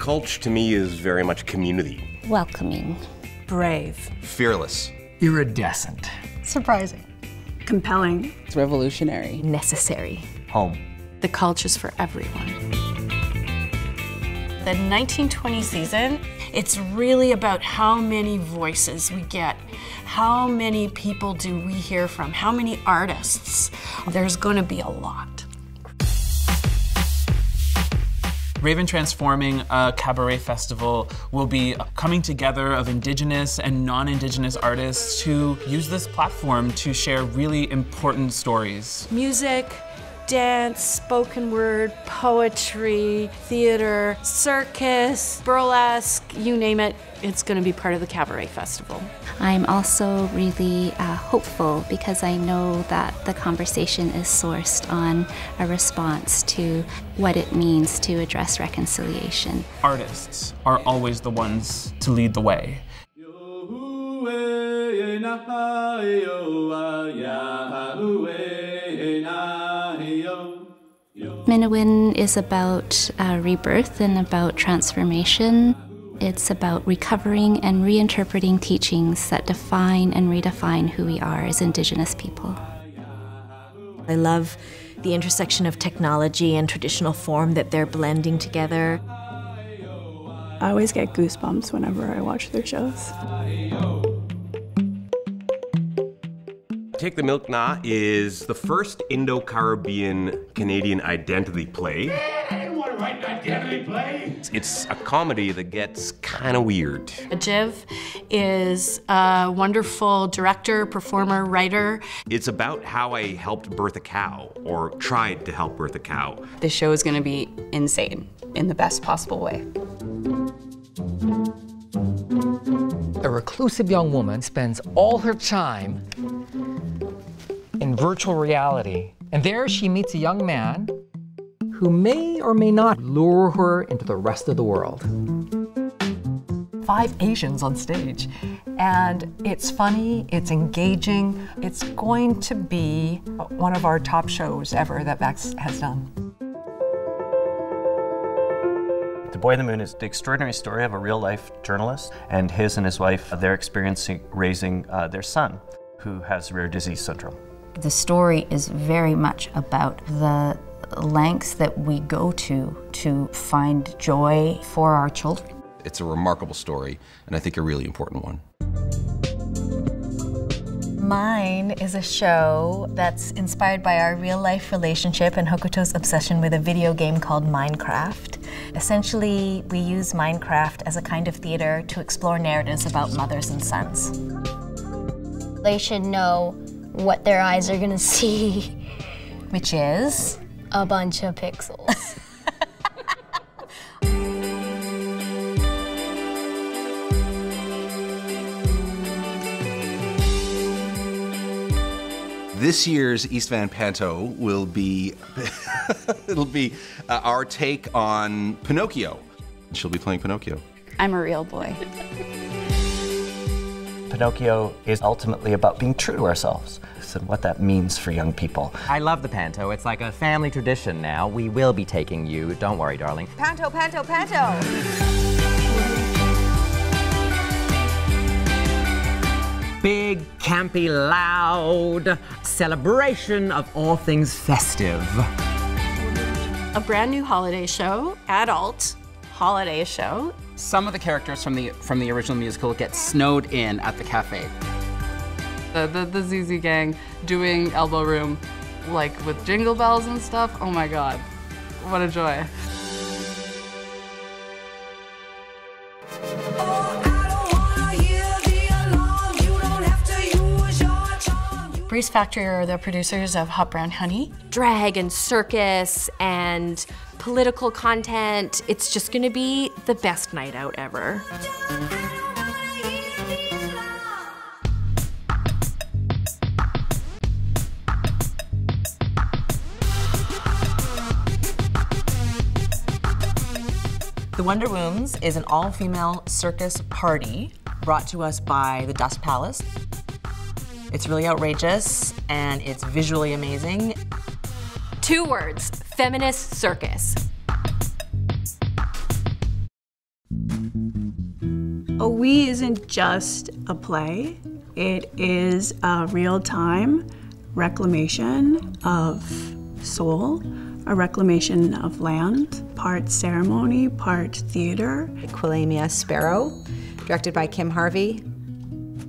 Cultch to me is very much community. Welcoming. Brave. Fearless. Iridescent. Surprising. Compelling. It's revolutionary. Necessary. Home. The Cultch is for everyone. The 1920 season, it's really about how many voices we get. How many people do we hear from? How many artists? There's going to be a lot. Raven Transforming, a cabaret festival, will be a coming together of Indigenous and non-Indigenous artists who use this platform to share really important stories. Music, dance, spoken word, poetry, theater, circus, burlesque, you name it, it's going to be part of the Cabaret Festival. I'm also really hopeful because I know that the conversation is sourced on a response to what it means to address reconciliation. Artists are always the ones to lead the way. MîNOWIN is about rebirth and about transformation. It's about recovering and reinterpreting teachings that define and redefine who we are as Indigenous people. I love the intersection of technology and traditional form that they're blending together. I always get goosebumps whenever I watch their shows. Take the Milk Na is the first Indo-Caribbean Canadian identity play. Anyone write an identity play? It's a comedy that gets kind of weird. Jiv is a wonderful director, performer, writer. It's about how I helped birth a cow, or tried to help birth a cow. This show is going to be insane in the best possible way. A reclusive young woman spends all her time in virtual reality, and there she meets a young man who may or may not lure her into the rest of the world. 5 Asians on stage, and it's funny, it's engaging, it's going to be one of our top shows ever that Vax has done. The Boy in the Moon is the extraordinary story of a real-life journalist and his wife, they're experiencing raising their son, who has rare disease syndrome. The story is very much about the lengths that we go to find joy for our children. It's a remarkable story, and I think a really important one. Mine is a show that's inspired by our real-life relationship and Hokuto's obsession with a video game called Minecraft. Essentially, we use Minecraft as a kind of theater to explore narratives about mothers and sons. They should know what their eyes are gonna see. Which is? A bunch of pixels. This year's East Van Panto will be, it'll be our take on Pinocchio. She'll be playing Pinocchio. I'm a real boy. Pinocchio is ultimately about being true to ourselves and what that means for young people. I love the Panto. It's like a family tradition now. We will be taking you. Don't worry, darling. Panto, Panto, Panto! Big, campy, loud celebration of all things festive. A brand new holiday show, adult holiday show. Some of the characters from the original musical get snowed in at the Café. The ZZ Gang doing Elbow Room, like with jingle bells and stuff. Oh my God, what a joy. Breeze Factory are the producers of Hot Brown Honey. Drag and circus and political content. It's just gonna be the best night out ever. The WONDERWOMBS is an all-female circus party brought to us by the Dust Palace. It's really outrageous and it's visually amazing. 2 words, feminist circus. We isn't just a play. It is a real-time reclamation of soul, a reclamation of land, part ceremony, part theater. Quelemia, Sparrow, directed by Kim Harvey.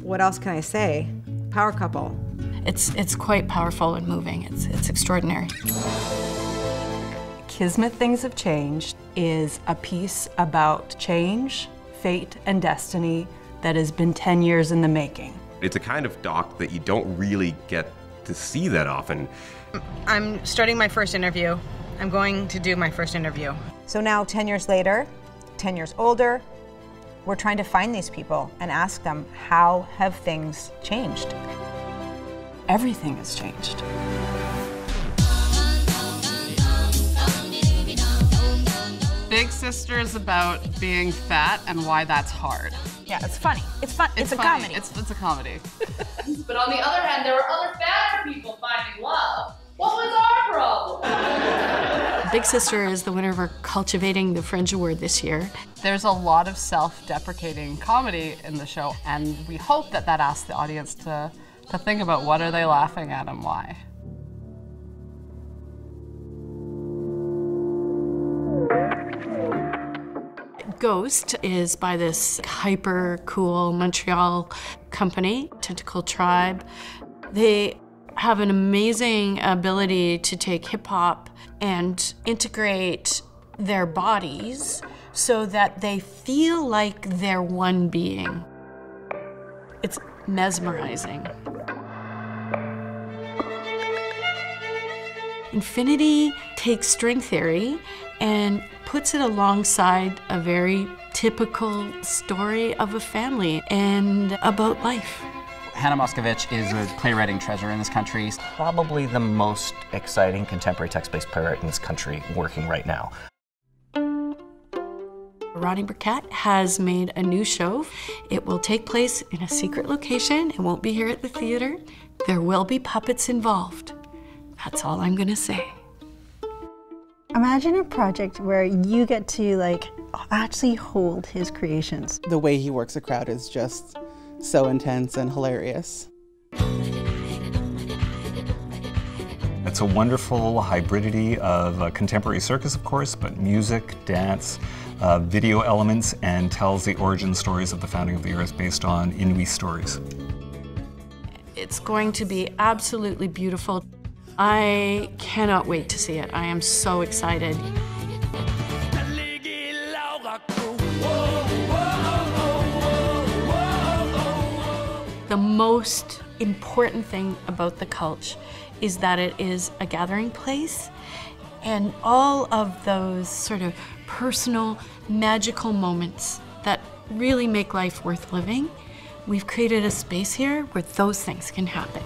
What else can I say? Power couple. It's quite powerful and moving. It's extraordinary. Kismet Things Have Changed is a piece about change, fate, and destiny that has been 10 years in the making. It's a kind of doc that you don't really get to see that often. I'm starting my first interview. I'm going to do my first interview. So now, 10 years later, 10 years older, we're trying to find these people and ask them, how have things changed? Everything has changed. Big Sister is about being fat and why that's hard. Yeah, it's funny. It's fun. It's a funny. comedy. It's a comedy. But on the other hand, there were other fatter people finding love. What was our problem? Big Sister is the winner of our Cultivating the Fringe Award this year. There's a lot of self-deprecating comedy in the show, and we hope that that asks the audience to think about what are they laughing at and why. Ghost is by this hyper cool Montreal company, Tentacle Tribe. They have an amazing ability to take hip hop and integrate their bodies so that they feel like they're one being. It's mesmerizing. Infinity takes string theory and puts it alongside a very typical story of a family and about life. Hannah Moscovich is a playwriting treasure in this country. Probably the most exciting contemporary text-based playwright in this country working right now. Ronnie Burkett has made a new show. It will take place in a secret location. It won't be here at the theater. There will be puppets involved. That's all I'm gonna say. Imagine a project where you get to actually hold his creations. The way he works a crowd is just so intense and hilarious. It's a wonderful hybridity of contemporary circus, of course, but music, dance, video elements, and tells the origin stories of the founding of the earth based on Inuit stories. It's going to be absolutely beautiful. I cannot wait to see it. I am so excited. The most important thing about the Cultch is that it is a gathering place, and all of those sort of personal, magical moments that really make life worth living, we've created a space here where those things can happen.